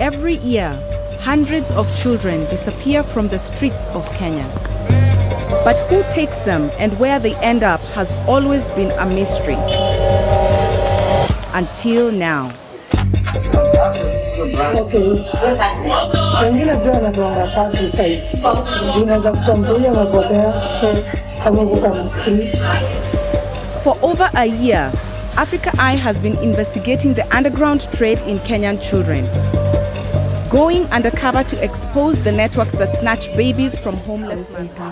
Every year, hundreds of children disappear from the streets of Kenya. But who takes them and where they end up has always been a mystery. Until now. Okay. Wengine pia wanagonga sacrifice. Unaweza kutambulia mapotea kama kama street. For over a year, Africa Eye has been investigating the underground trade in Kenyan children, going undercover to expose the networks that snatch babies from homeless mothers.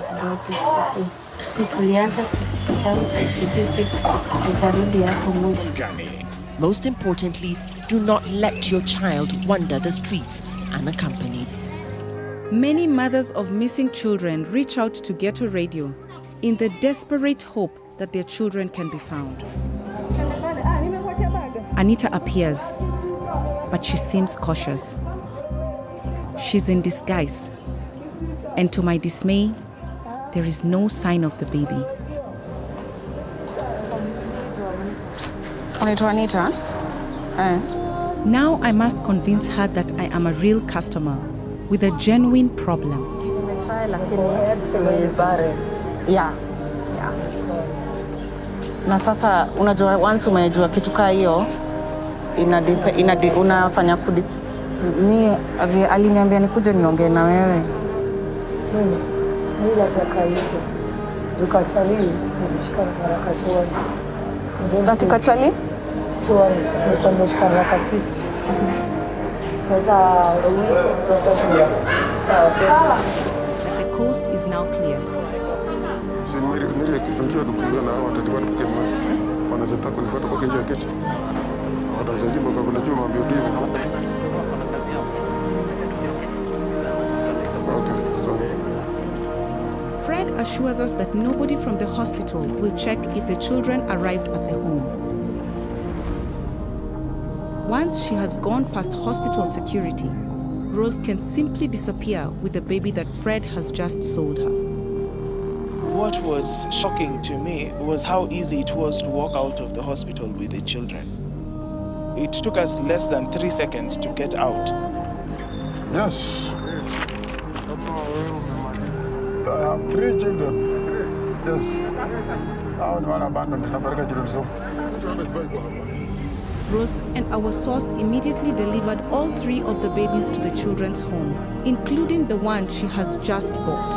Most importantly, do not let your child wander the streets unaccompanied. Many mothers of missing children reach out to Ghetto Radio in the desperate hope that their children can be found. Anita appears, but she seems cautious. She's in disguise, and to my dismay, there is no sign of the baby. Anita? Now I must convince her that I am a real customer with a genuine problem. Yeah. Na sasa unajua once umejua kitu kaa hiyo unafanya kudi mimi aliniambia nikuje niongee na wewe. Bila kaka hiyo. Tukachali nilishika haraka tuone. Katika chali? Tuone nilishika haraka kitu. Sasa The coast is now clear. Fred assures us that nobody from the hospital will check if the children arrived at the home. Once she has gone past hospital security, Rose can simply disappear with the baby that Fred has just sold her. What was shocking to me was how easy it was to walk out of the hospital with the children. It took us less than 3 seconds to get out. Yes. I have 3 children. Yes. I would want to abandon the children. Rose and our source immediately delivered all 3 of the babies to the children's home, including the one she has just bought.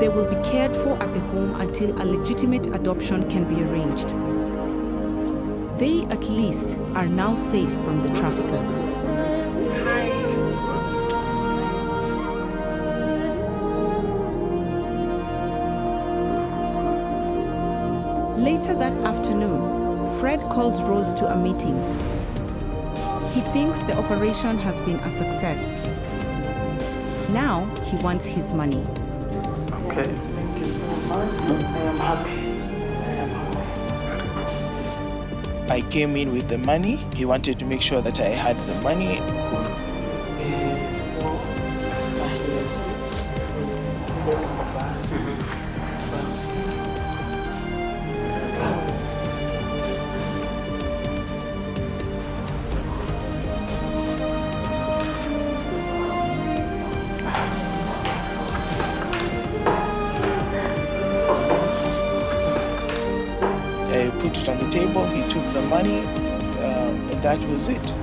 They will be cared for at the home until a legitimate adoption can be arranged. They, at least, are now safe from the traffickers. Later that afternoon, Fred calls Rose to a meeting. He thinks the operation has been a success. Now he wants his money. Okay. Thank you so much. I am happy. I came in with the money. He wanted to make sure that I had the money. I put it on the table, he took the money, and that was it.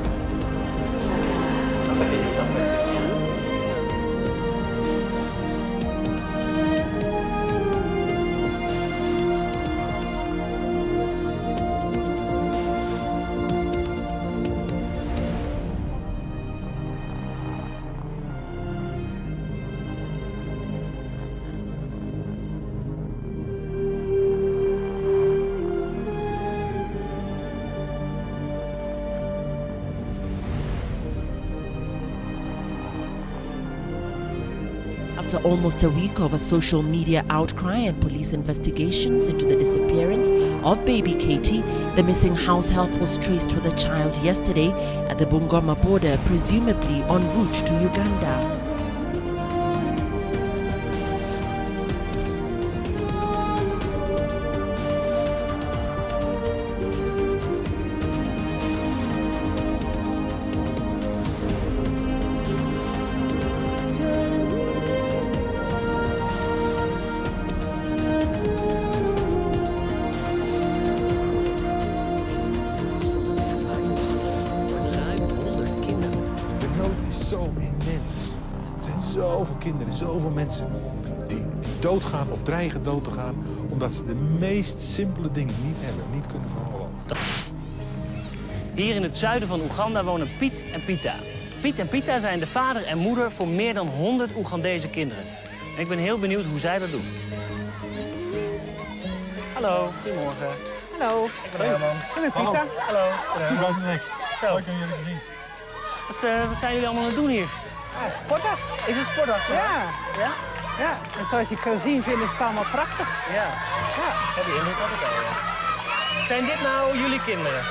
After almost a week of a social media outcry and police investigations into the disappearance of baby Katie, the missing house help was traced with the child yesterday at the Bungoma border, presumably en route to Uganda. zo immens. Er zijn zoveel kinderen, zoveel mensen die doodgaan of dreigen dood te gaan, omdat ze de meest simpele dingen niet hebben, niet kunnen veroorloven. Hier in het zuiden van Oeganda wonen Piet en Pita. Piet en Pita zijn de vader en moeder voor meer dan 100 Oegandese kinderen. En ik ben heel benieuwd hoe zij dat doen. Hallo, goedemorgen. Hallo. Ik ben Herman. Ik ben Pita. Hallo. Goed buiten de nek. Zo. Leuk om jullie te zien. Wat zijn jullie allemaal aan het doen hier? Ja, sportdag. Is het sportdag? Ja. Ja? Ja. En zoals je kan zien vinden ze het allemaal prachtig. Ja. Ja. Heb je indruk altijd al, ja. Zijn dit nou jullie kinderen?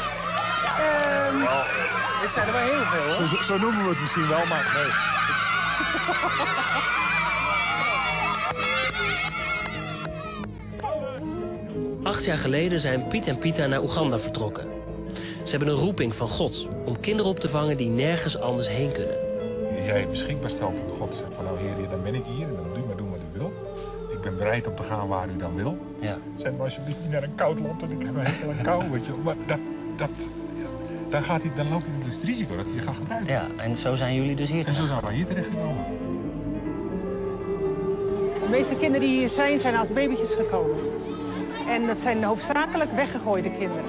Dit zijn er wel heel veel, hoor. Zo noemen we het misschien wel, maar nee. 8 jaar geleden zijn Piet en Pita naar Oeganda vertrokken. Ze hebben een roeping van God om kinderen op te vangen die nergens anders heen kunnen. Als jij het beschikbaar stelt en God zegt van nou Heer, dan ben ik hier en dan moet u maar doen wat u wil. Ik ben bereid om te gaan waar u dan wil. Ja. Zend me alsjeblieft niet naar een koud land, want ik heb een hekel aan kou, weet je. Maar dan loop je dus het risico dat hij je gaat gebruiken. Ja, en zo zijn jullie dus hier. En zo zijn wij hier terechtgekomen. De meeste kinderen die hier zijn als babytjes gekomen. En dat zijn hoofdzakelijk weggegooide kinderen.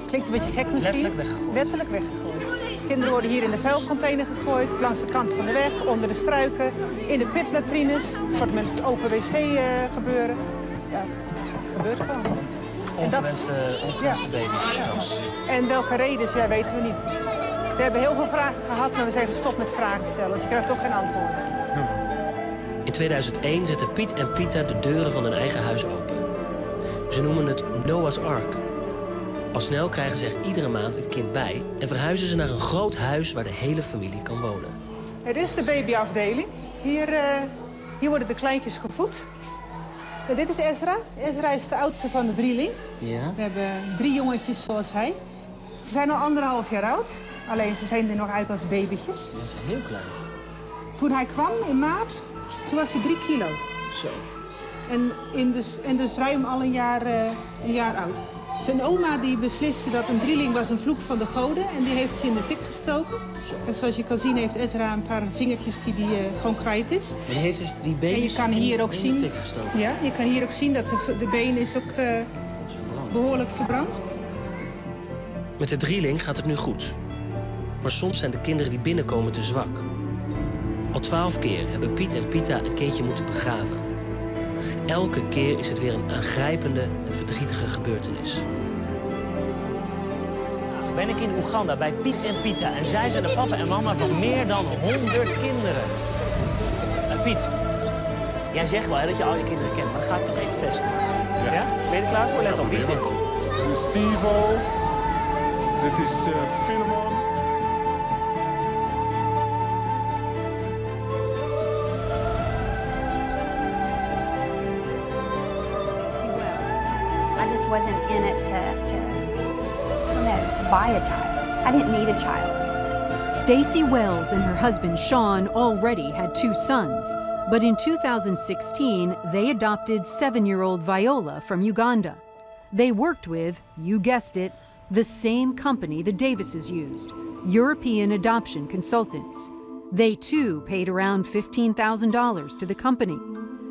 Klinkt een beetje gek misschien. Letterlijk weggegooid. Letterlijk weggegooid. Kinderen worden hier in de vuilcontainer gegooid, langs de kant van de weg, onder de struiken, in de pitlatrines. Een soort met open wc gebeuren. Ja, het gebeurt gewoon. Ongewenste baby's. Ja. En welke redenen, ja, weten we niet. We hebben heel veel vragen gehad, maar we zijn gestopt met vragen stellen, want je krijgt toch geen antwoorden. In 2001 zetten Piet en Pita de deuren van hun eigen huis open. Ze noemen het Noah's Ark. Al snel krijgen ze er iedere maand een kind bij en verhuizen ze naar een groot huis waar de hele familie kan wonen. Het is de babyafdeling. Hier worden de kleintjes gevoed. En dit is Ezra. Ezra is de oudste van de drieling. Ja. We hebben 3 jongetjes zoals hij. Ze zijn al 1,5 jaar oud. Alleen ze zien er nog uit als babytjes. Dat is heel klein. Toen hij kwam in maart, toen was hij 3 kilo. Zo. En dus ruim al een jaar oud. Zijn oma die besliste dat een drieling was een vloek van de goden en die heeft ze in de fik gestoken. En zoals je kan zien heeft Ezra een paar vingertjes die gewoon kwijt is. Maar die heeft dus die baby's en je kan hier ook in zien, de fik gestoken. ja, je kan hier ook zien dat de been is ook behoorlijk verbrand. Met de drieling gaat het nu goed. Maar soms zijn de kinderen die binnenkomen te zwak. Al 12 keer hebben Piet en Pita een kindje moeten begraven. Elke keer is het weer een aangrijpende en verdrietige gebeurtenis. Ben ik in Oeganda bij Piet en Pita en zij zijn de papa en mama van meer dan 100 kinderen. Piet, jij zegt wel hè, dat je al je kinderen kent, maar dan ga ik toch even testen. Ja? Ben je er klaar voor? Let op, wie is dit? Dit is Stevo. Dit is Filemon. I just wasn't in it to buy a child. I didn't need a child. Stacey Wells and her husband Sean already had 2 sons, but in 2016 they adopted 7-year-old Viola from Uganda. They worked with, you guessed it, the same company the Davises used, European Adoption Consultants. They too paid around $15,000 to the company.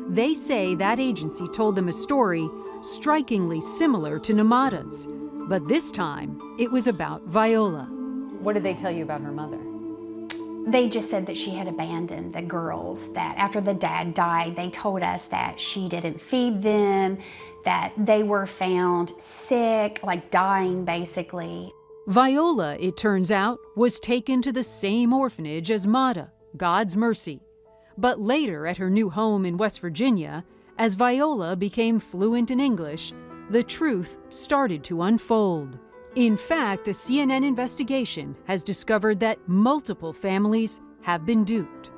They say that agency told them a story strikingly similar to Namada's, but this time it was about Viola. What did they tell you about her mother? They just said that she had abandoned the girls, that after the dad died, they told us that she didn't feed them, that they were found sick, like dying basically. Viola, it turns out, was taken to the same orphanage as Mada, God's Mercy. But later, at her new home in West Virginia, as Viola became fluent in English, the truth started to unfold. In fact, a CNN investigation has discovered that multiple families have been duped.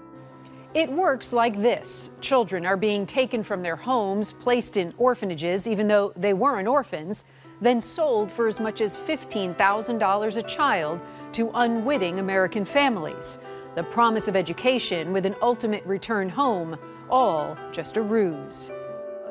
It works like this. Children are being taken from their homes, placed in orphanages, even though they weren't orphans, then sold for as much as $15,000 a child to unwitting American families. The promise of education with an ultimate return home, all just a ruse.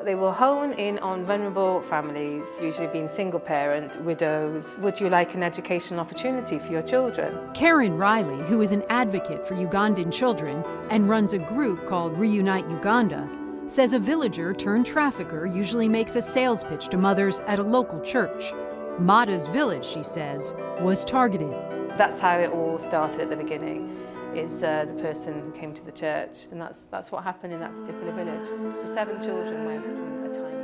They will hone in on vulnerable families, usually being single parents, widows. Would you like an educational opportunity for your children? Karen Riley, who is an advocate for Ugandan children and runs a group called Reunite Uganda, says a villager turned trafficker usually makes a sales pitch to mothers at a local church. Mada's village, she says, was targeted. That's how it all started at the beginning, is the person who came to the church, and that's what happened in that particular village. So 7 children went from a time.